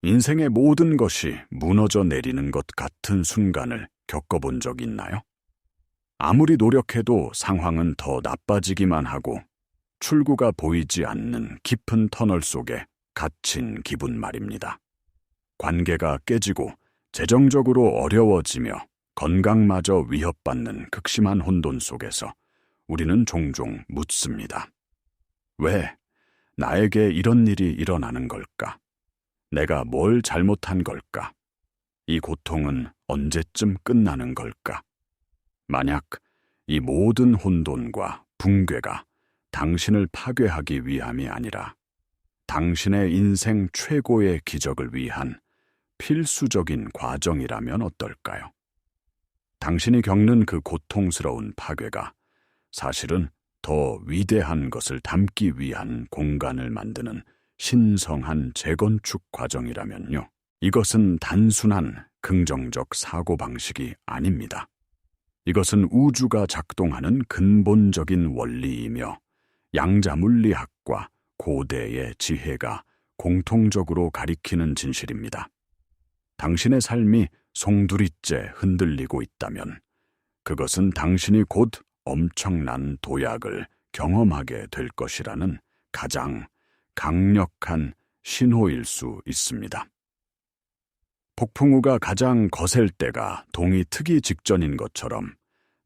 인생의 모든 것이 무너져 내리는 것 같은 순간을 겪어본 적 있나요? 아무리 노력해도 상황은 더 나빠지기만 하고 출구가 보이지 않는 깊은 터널 속에 갇힌 기분 말입니다. 관계가 깨지고 재정적으로 어려워지며 건강마저 위협받는 극심한 혼돈 속에서 우리는 종종 묻습니다. 왜 나에게 이런 일이 일어나는 걸까? 내가 뭘 잘못한 걸까? 이 고통은 언제쯤 끝나는 걸까? 만약 이 모든 혼돈과 붕괴가 당신을 파괴하기 위함이 아니라 당신의 인생 최고의 기적을 위한 필수적인 과정이라면 어떨까요? 당신이 겪는 그 고통스러운 파괴가 사실은 더 위대한 것을 담기 위한 공간을 만드는 신성한 재건축 과정이라면요. 이것은 단순한 긍정적 사고방식이 아닙니다. 이것은 우주가 작동하는 근본적인 원리이며 양자물리학과 고대의 지혜가 공통적으로 가리키는 진실입니다. 당신의 삶이 송두리째 흔들리고 있다면 그것은 당신이 곧 엄청난 도약을 경험하게 될 것이라는 가장 강력한 신호일 수 있습니다. 폭풍우가 가장 거셀 때가 동이 트기 직전인 것처럼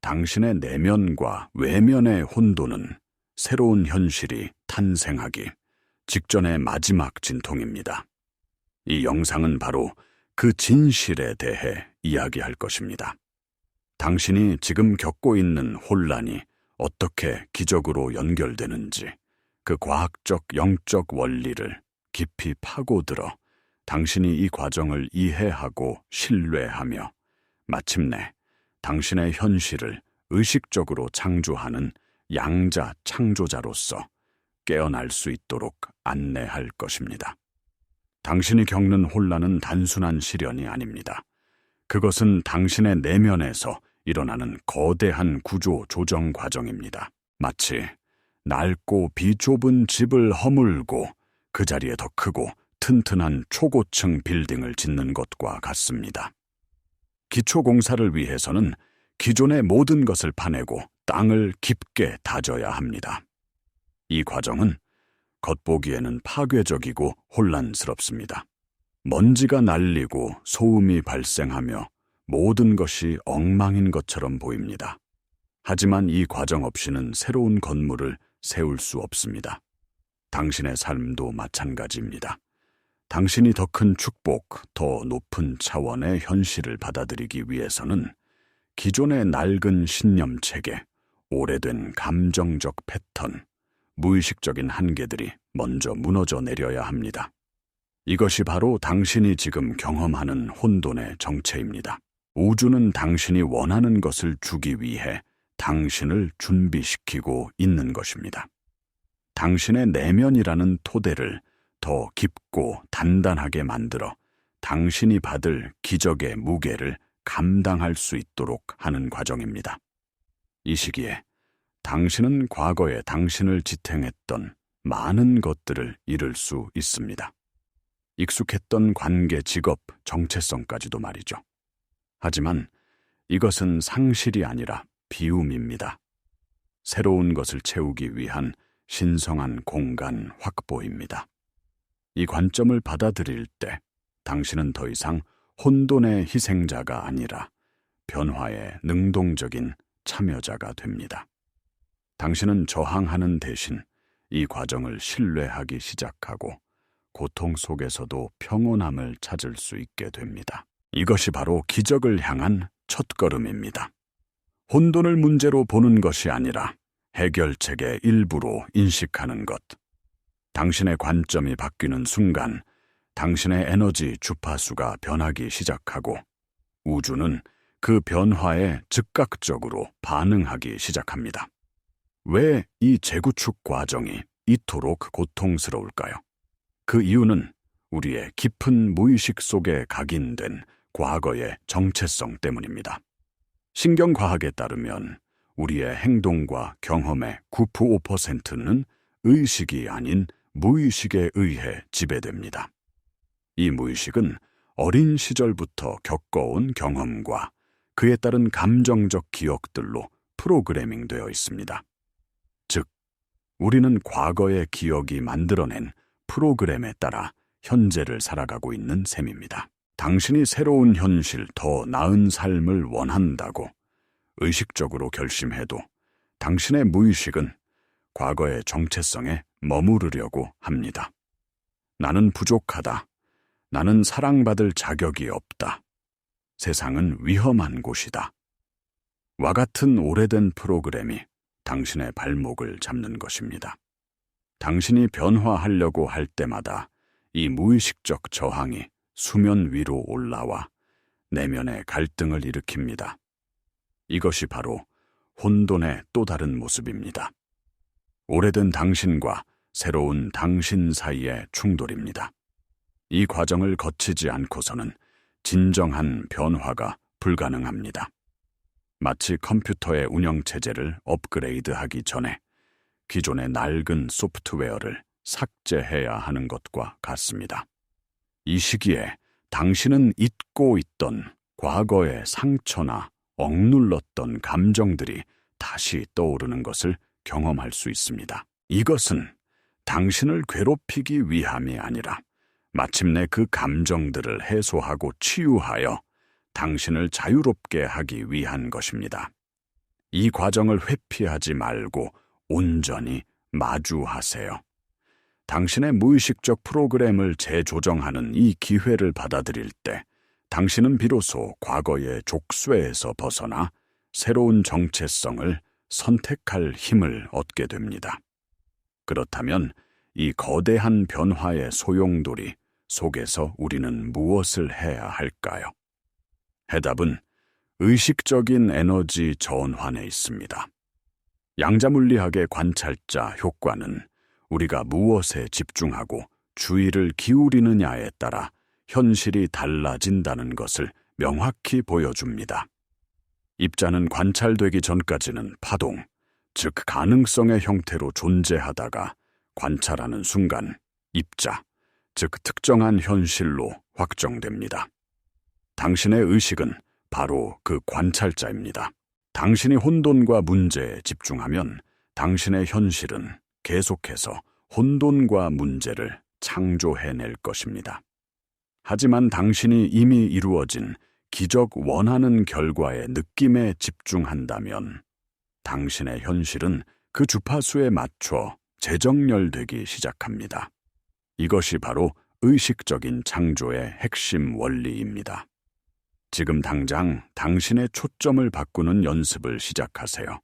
당신의 내면과 외면의 혼돈은 새로운 현실이 탄생하기 직전의 마지막 진통입니다. 이 영상은 바로 그 진실에 대해 이야기할 것입니다. 당신이 지금 겪고 있는 혼란이 어떻게 기적으로 연결되는지 그 과학적 영적 원리를 깊이 파고들어 당신이 이 과정을 이해하고 신뢰하며 마침내 당신의 현실을 의식적으로 창조하는 양자 창조자로서 깨어날 수 있도록 안내할 것입니다. 당신이 겪는 혼란은 단순한 시련이 아닙니다. 그것은 당신의 내면에서 일어나는 거대한 구조 조정 과정입니다. 마치 낡고 비좁은 집을 허물고 그 자리에 더 크고 튼튼한 초고층 빌딩을 짓는 것과 같습니다. 기초공사를 위해서는 기존의 모든 것을 파내고 땅을 깊게 다져야 합니다. 이 과정은 겉보기에는 파괴적이고 혼란스럽습니다. 먼지가 날리고 소음이 발생하며 모든 것이 엉망인 것처럼 보입니다. 하지만 이 과정 없이는 새로운 건물을 세울 수 없습니다. 당신의 삶도 마찬가지입니다. 당신이 더 큰 축복, 더 높은 차원의 현실을 받아들이기 위해서는 기존의 낡은 신념체계, 오래된 감정적 패턴, 무의식적인 한계들이 먼저 무너져 내려야 합니다. 이것이 바로 당신이 지금 경험하는 혼돈의 정체입니다. 우주는 당신이 원하는 것을 주기 위해 당신을 준비시키고 있는 것입니다. 당신의 내면이라는 토대를 더 깊고 단단하게 만들어 당신이 받을 기적의 무게를 감당할 수 있도록 하는 과정입니다. 이 시기에 당신은 과거에 당신을 지탱했던 많은 것들을 잃을 수 있습니다. 익숙했던 관계, 직업, 정체성까지도 말이죠. 하지만 이것은 상실이 아니라 비움입니다. 새로운 것을 채우기 위한 신성한 공간 확보입니다. 이 관점을 받아들일 때 당신은 더 이상 혼돈의 희생자가 아니라 변화의 능동적인 참여자가 됩니다. 당신은 저항하는 대신 이 과정을 신뢰하기 시작하고 고통 속에서도 평온함을 찾을 수 있게 됩니다. 이것이 바로 기적을 향한 첫걸음입니다. 혼돈을 문제로 보는 것이 아니라 해결책의 일부로 인식하는 것. 당신의 관점이 바뀌는 순간 당신의 에너지 주파수가 변하기 시작하고 우주는 그 변화에 즉각적으로 반응하기 시작합니다. 왜 이 재구축 과정이 이토록 고통스러울까요? 그 이유는 우리의 깊은 무의식 속에 각인된 과거의 정체성 때문입니다. 신경과학에 따르면 우리의 행동과 경험의 95%는 의식이 아닌 무의식에 의해 지배됩니다. 이 무의식은 어린 시절부터 겪어온 경험과 그에 따른 감정적 기억들로 프로그래밍 되어 있습니다. 즉, 우리는 과거의 기억이 만들어낸 프로그램에 따라 현재를 살아가고 있는 셈입니다. 당신이 새로운 현실, 더 나은 삶을 원한다고 의식적으로 결심해도 당신의 무의식은 과거의 정체성에 머무르려고 합니다. 나는 부족하다. 나는 사랑받을 자격이 없다. 세상은 위험한 곳이다. 와 같은 오래된 프로그램이 당신의 발목을 잡는 것입니다. 당신이 변화하려고 할 때마다 이 무의식적 저항이 수면 위로 올라와 내면의 갈등을 일으킵니다. 이것이 바로 혼돈의 또 다른 모습입니다. 오래된 당신과 새로운 당신 사이의 충돌입니다. 이 과정을 거치지 않고서는 진정한 변화가 불가능합니다. 마치 컴퓨터의 운영체제를 업그레이드하기 전에 기존의 낡은 소프트웨어를 삭제해야 하는 것과 같습니다. 이 시기에 당신은 잊고 있던 과거의 상처나 억눌렀던 감정들이 다시 떠오르는 것을 경험할 수 있습니다. 이것은 당신을 괴롭히기 위함이 아니라 마침내 그 감정들을 해소하고 치유하여 당신을 자유롭게 하기 위한 것입니다. 이 과정을 회피하지 말고 온전히 마주하세요. 당신의 무의식적 프로그램을 재조정하는 이 기회를 받아들일 때 당신은 비로소 과거의 족쇄에서 벗어나 새로운 정체성을 선택할 힘을 얻게 됩니다. 그렇다면 이 거대한 변화의 소용돌이 속에서 우리는 무엇을 해야 할까요? 해답은 의식적인 에너지 전환에 있습니다. 양자물리학의 관찰자 효과는 우리가 무엇에 집중하고 주의를 기울이느냐에 따라 현실이 달라진다는 것을 명확히 보여줍니다. 입자는 관찰되기 전까지는 파동, 즉 가능성의 형태로 존재하다가 관찰하는 순간 입자, 즉 특정한 현실로 확정됩니다. 당신의 의식은 바로 그 관찰자입니다. 당신이 혼돈과 문제에 집중하면 당신의 현실은 계속해서 혼돈과 문제를 창조해낼 것입니다. 하지만 당신이 이미 이루어진 기적 원하는 결과의 느낌에 집중한다면 당신의 현실은 그 주파수에 맞춰 재정렬되기 시작합니다. 이것이 바로 의식적인 창조의 핵심 원리입니다. 지금 당장 당신의 초점을 바꾸는 연습을 시작하세요.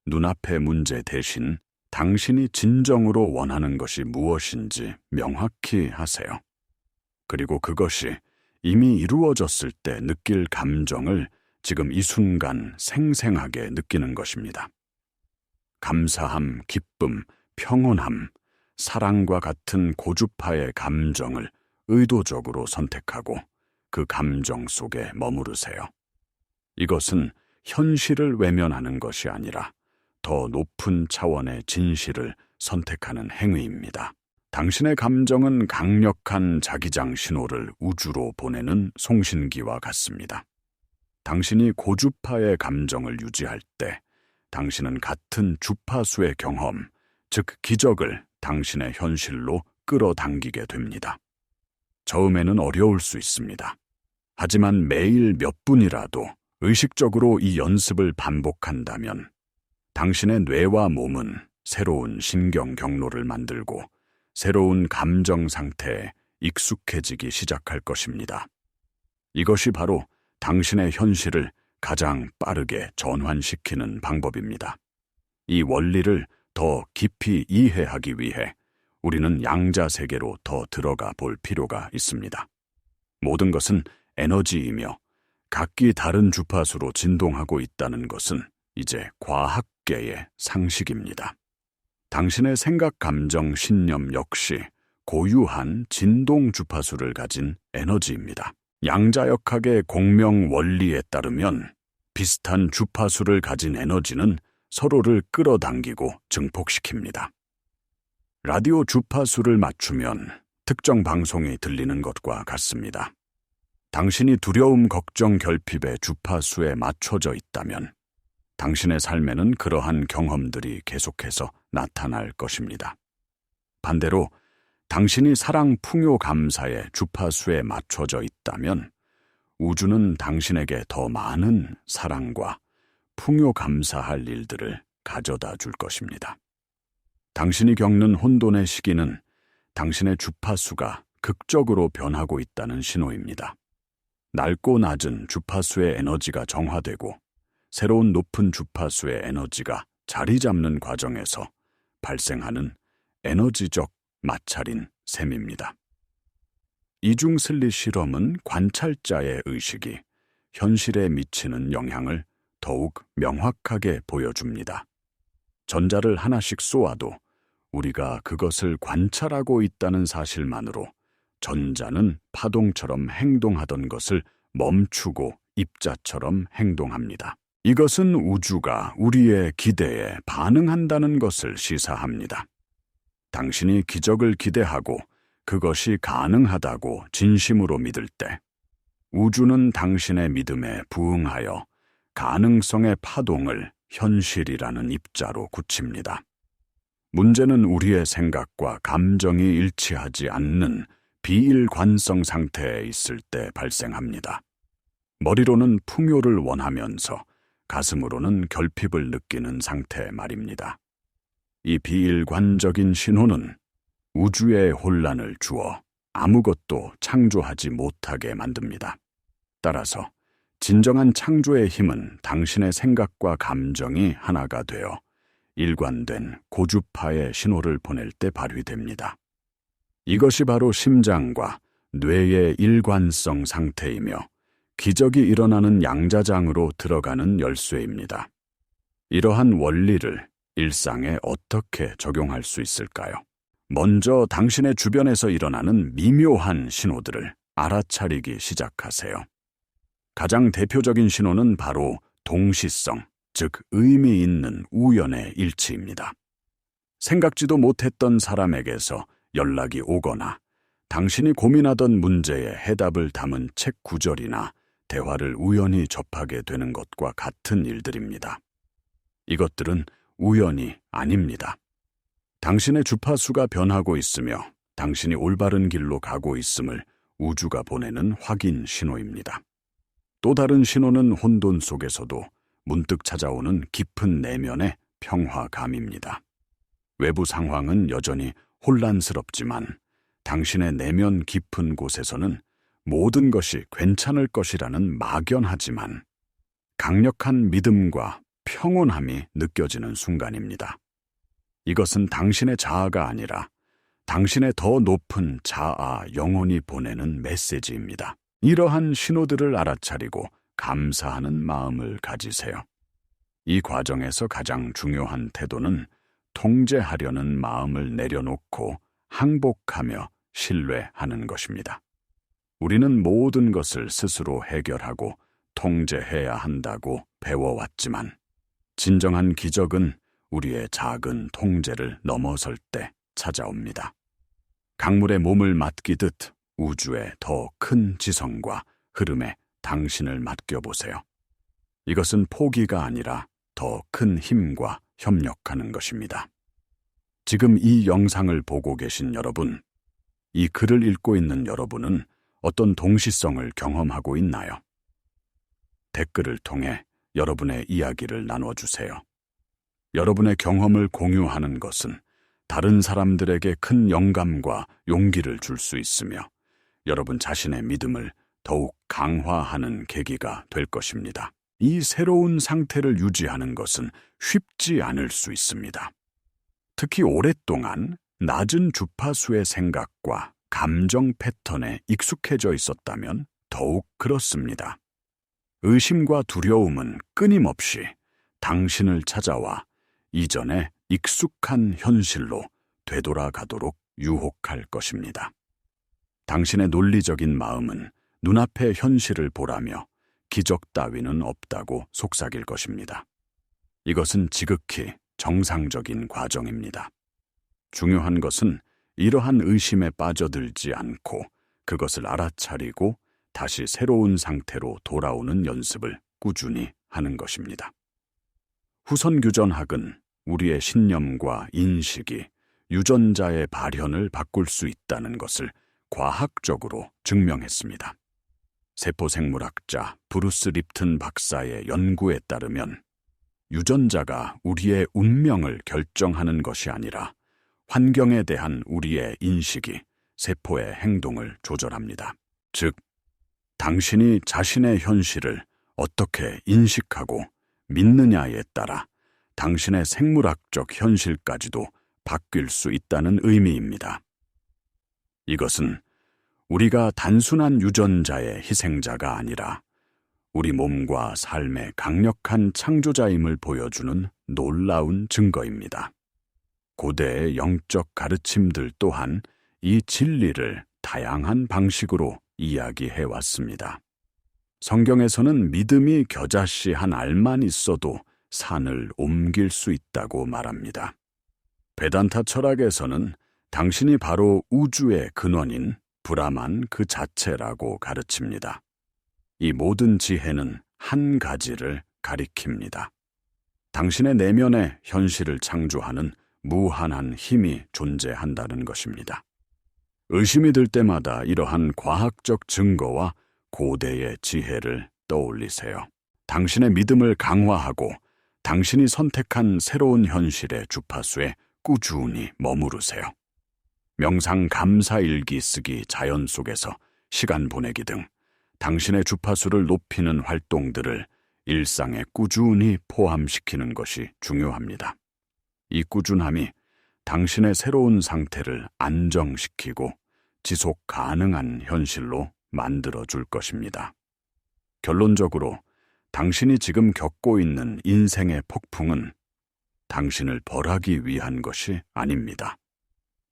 눈앞의 문제 대신 당신이 진정으로 원하는 것이 무엇인지 명확히 하세요. 그리고 그것이 이미 이루어졌을 때 느낄 감정을 지금 이 순간 생생하게 느끼는 것입니다. 감사함, 기쁨, 평온함, 사랑과 같은 고주파의 감정을 의도적으로 선택하고 그 감정 속에 머무르세요. 이것은 현실을 외면하는 것이 아니라 더 높은 차원의 진실을 선택하는 행위입니다. 당신의 감정은 강력한 자기장 신호를 우주로 보내는 송신기와 같습니다. 당신이 고주파의 감정을 유지할 때 당신은 같은 주파수의 경험, 즉 기적을 당신의 현실로 끌어당기게 됩니다. 처음에는 어려울 수 있습니다. 하지만 매일 몇 분이라도 의식적으로 이 연습을 반복한다면 당신의 뇌와 몸은 새로운 신경 경로를 만들고 새로운 감정 상태에 익숙해지기 시작할 것입니다. 이것이 바로 당신의 현실을 가장 빠르게 전환시키는 방법입니다. 이 원리를 더 깊이 이해하기 위해 우리는 양자 세계로 더 들어가 볼 필요가 있습니다. 모든 것은 에너지이며 각기 다른 주파수로 진동하고 있다는 것은 이제 과학계의 상식입니다. 당신의 생각, 감정, 신념 역시 고유한 진동 주파수를 가진 에너지입니다. 양자역학의 공명 원리에 따르면 비슷한 주파수를 가진 에너지는 서로를 끌어당기고 증폭시킵니다. 라디오 주파수를 맞추면 특정 방송이 들리는 것과 같습니다. 당신이 두려움, 걱정, 결핍의 주파수에 맞춰져 있다면 당신의 삶에는 그러한 경험들이 계속해서 나타날 것입니다. 반대로 당신이 사랑, 풍요, 감사의 주파수에 맞춰져 있다면 우주는 당신에게 더 많은 사랑과 풍요, 감사할 일들을 가져다 줄 것입니다. 당신이 겪는 혼돈의 시기는 당신의 주파수가 극적으로 변하고 있다는 신호입니다. 낮고 낮은 주파수의 에너지가 정화되고 새로운 높은 주파수의 에너지가 자리 잡는 과정에서 발생하는 에너지적 마찰인 셈입니다. 이중슬릿 실험은 관찰자의 의식이 현실에 미치는 영향을 더욱 명확하게 보여줍니다. 전자를 하나씩 쏘아도 우리가 그것을 관찰하고 있다는 사실만으로 전자는 파동처럼 행동하던 것을 멈추고 입자처럼 행동합니다. 이것은 우주가 우리의 기대에 반응한다는 것을 시사합니다. 당신이 기적을 기대하고 그것이 가능하다고 진심으로 믿을 때 우주는 당신의 믿음에 부응하여 가능성의 파동을 현실이라는 입자로 굳힙니다. 문제는 우리의 생각과 감정이 일치하지 않는 비일관성 상태에 있을 때 발생합니다. 머리로는 풍요를 원하면서 가슴으로는 결핍을 느끼는 상태 말입니다. 이 비일관적인 신호는 우주의 혼란을 주어 아무것도 창조하지 못하게 만듭니다. 따라서 진정한 창조의 힘은 당신의 생각과 감정이 하나가 되어 일관된 고주파의 신호를 보낼 때 발휘됩니다. 이것이 바로 심장과 뇌의 일관성 상태이며 기적이 일어나는 양자장으로 들어가는 열쇠입니다. 이러한 원리를 일상에 어떻게 적용할 수 있을까요? 먼저 당신의 주변에서 일어나는 미묘한 신호들을 알아차리기 시작하세요. 가장 대표적인 신호는 바로 동시성, 즉 의미 있는 우연의 일치입니다. 생각지도 못했던 사람에게서 연락이 오거나 당신이 고민하던 문제의 해답을 담은 책 구절이나 대화를 우연히 접하게 되는 것과 같은 일들입니다. 이것들은 우연이 아닙니다. 당신의 주파수가 변하고 있으며 당신이 올바른 길로 가고 있음을 우주가 보내는 확인 신호입니다. 또 다른 신호는 혼돈 속에서도 문득 찾아오는 깊은 내면의 평화감입니다. 외부 상황은 여전히 혼란스럽지만 당신의 내면 깊은 곳에서는 모든 것이 괜찮을 것이라는 막연하지만 강력한 믿음과 평온함이 느껴지는 순간입니다. 이것은 당신의 자아가 아니라 당신의 더 높은 자아 영혼이 보내는 메시지입니다. 이러한 신호들을 알아차리고 감사하는 마음을 가지세요. 이 과정에서 가장 중요한 태도는 통제하려는 마음을 내려놓고 항복하며 신뢰하는 것입니다. 우리는 모든 것을 스스로 해결하고 통제해야 한다고 배워왔지만 진정한 기적은 우리의 작은 통제를 넘어설 때 찾아옵니다. 강물에 몸을 맡기듯 우주의 더 큰 지성과 흐름에 당신을 맡겨보세요. 이것은 포기가 아니라 더 큰 힘과 협력하는 것입니다. 지금 이 영상을 보고 계신 여러분, 이 글을 읽고 있는 여러분은 어떤 동시성을 경험하고 있나요? 댓글을 통해 여러분의 이야기를 나눠주세요. 여러분의 경험을 공유하는 것은 다른 사람들에게 큰 영감과 용기를 줄 수 있으며 여러분 자신의 믿음을 더욱 강화하는 계기가 될 것입니다. 이 새로운 상태를 유지하는 것은 쉽지 않을 수 있습니다. 특히 오랫동안 낮은 주파수의 생각과 감정 패턴에 익숙해져 있었다면 더욱 그렇습니다. 의심과 두려움은 끊임없이 당신을 찾아와 이전에 익숙한 현실로 되돌아가도록 유혹할 것입니다. 당신의 논리적인 마음은 눈앞의 현실을 보라며 기적 따위는 없다고 속삭일 것입니다. 이것은 지극히 정상적인 과정입니다. 중요한 것은 이러한 의심에 빠져들지 않고 그것을 알아차리고 다시 새로운 상태로 돌아오는 연습을 꾸준히 하는 것입니다. 후선규전학은 우리의 신념과 인식이 유전자의 발현을 바꿀 수 있다는 것을 과학적으로 증명했습니다. 세포생물학자 브루스 립튼 박사의 연구에 따르면 유전자가 우리의 운명을 결정하는 것이 아니라 환경에 대한 우리의 인식이 세포의 행동을 조절합니다. 즉, 당신이 자신의 현실을 어떻게 인식하고 믿느냐에 따라 당신의 생물학적 현실까지도 바뀔 수 있다는 의미입니다. 이것은 우리가 단순한 유전자의 희생자가 아니라 우리 몸과 삶의 강력한 창조자임을 보여주는 놀라운 증거입니다. 고대의 영적 가르침들 또한 이 진리를 다양한 방식으로 이야기해 왔습니다. 성경에서는 믿음이 겨자씨 한 알만 있어도 산을 옮길 수 있다고 말합니다. 베단타 철학에서는 당신이 바로 우주의 근원인 브라만 그 자체라고 가르칩니다. 이 모든 지혜는 한 가지를 가리킵니다. 당신의 내면에 현실을 창조하는 무한한 힘이 존재한다는 것입니다. 의심이 들 때마다 이러한 과학적 증거와 고대의 지혜를 떠올리세요. 당신의 믿음을 강화하고 당신이 선택한 새로운 현실의 주파수에 꾸준히 머무르세요. 명상 감사일기 쓰기 자연 속에서 시간 보내기 등 당신의 주파수를 높이는 활동들을 일상에 꾸준히 포함시키는 것이 중요합니다. 이 꾸준함이 당신의 새로운 상태를 안정시키고 지속 가능한 현실로 만들어줄 것입니다. 결론적으로 당신이 지금 겪고 있는 인생의 폭풍은 당신을 벌하기 위한 것이 아닙니다.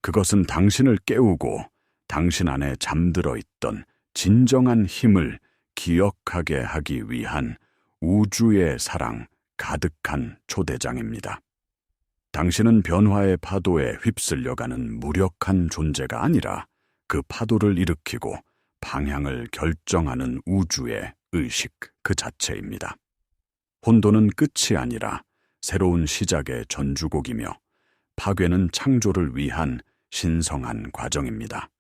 그것은 당신을 깨우고 당신 안에 잠들어 있던 진정한 힘을 기억하게 하기 위한 우주의 사랑 가득한 초대장입니다. 당신은 변화의 파도에 휩쓸려가는 무력한 존재가 아니라 그 파도를 일으키고 방향을 결정하는 우주의 의식 그 자체입니다. 혼돈은 끝이 아니라 새로운 시작의 전주곡이며 파괴는 창조를 위한 신성한 과정입니다.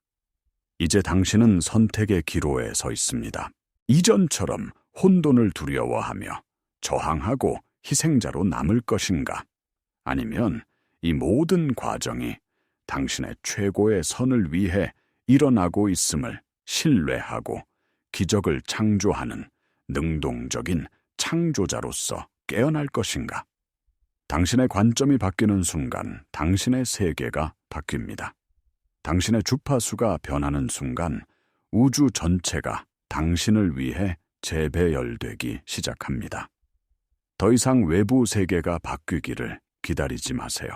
이제 당신은 선택의 기로에 서 있습니다. 이전처럼 혼돈을 두려워하며 저항하고 희생자로 남을 것인가? 아니면 이 모든 과정이 당신의 최고의 선을 위해 일어나고 있음을 신뢰하고 기적을 창조하는 능동적인 창조자로서 깨어날 것인가? 당신의 관점이 바뀌는 순간 당신의 세계가 바뀝니다. 당신의 주파수가 변하는 순간 우주 전체가 당신을 위해 재배열되기 시작합니다. 더 이상 외부 세계가 바뀌기를 기다리지 마세요.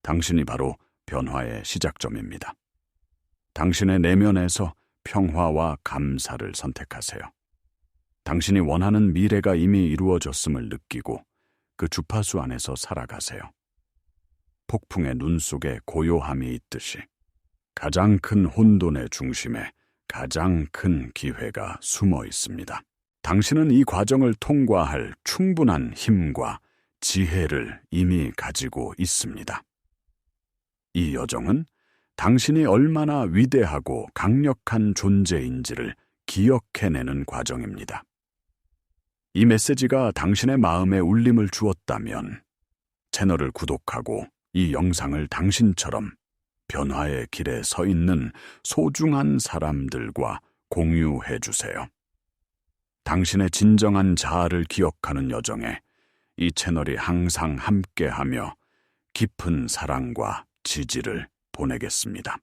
당신이 바로 변화의 시작점입니다. 당신의 내면에서 평화와 감사를 선택하세요. 당신이 원하는 미래가 이미 이루어졌음을 느끼고 그 주파수 안에서 살아가세요. 폭풍의 눈 속에 고요함이 있듯이 가장 큰 혼돈의 중심에 가장 큰 기회가 숨어 있습니다. 당신은 이 과정을 통과할 충분한 힘과 지혜를 이미 가지고 있습니다. 이 여정은 당신이 얼마나 위대하고 강력한 존재인지를 기억해내는 과정입니다. 이 메시지가 당신의 마음에 울림을 주었다면 채널을 구독하고 이 영상을 당신처럼 변화의 길에 서 있는 소중한 사람들과 공유해 주세요. 당신의 진정한 자아를 기억하는 여정에 이 채널이 항상 함께하며 깊은 사랑과 지지를 보내겠습니다.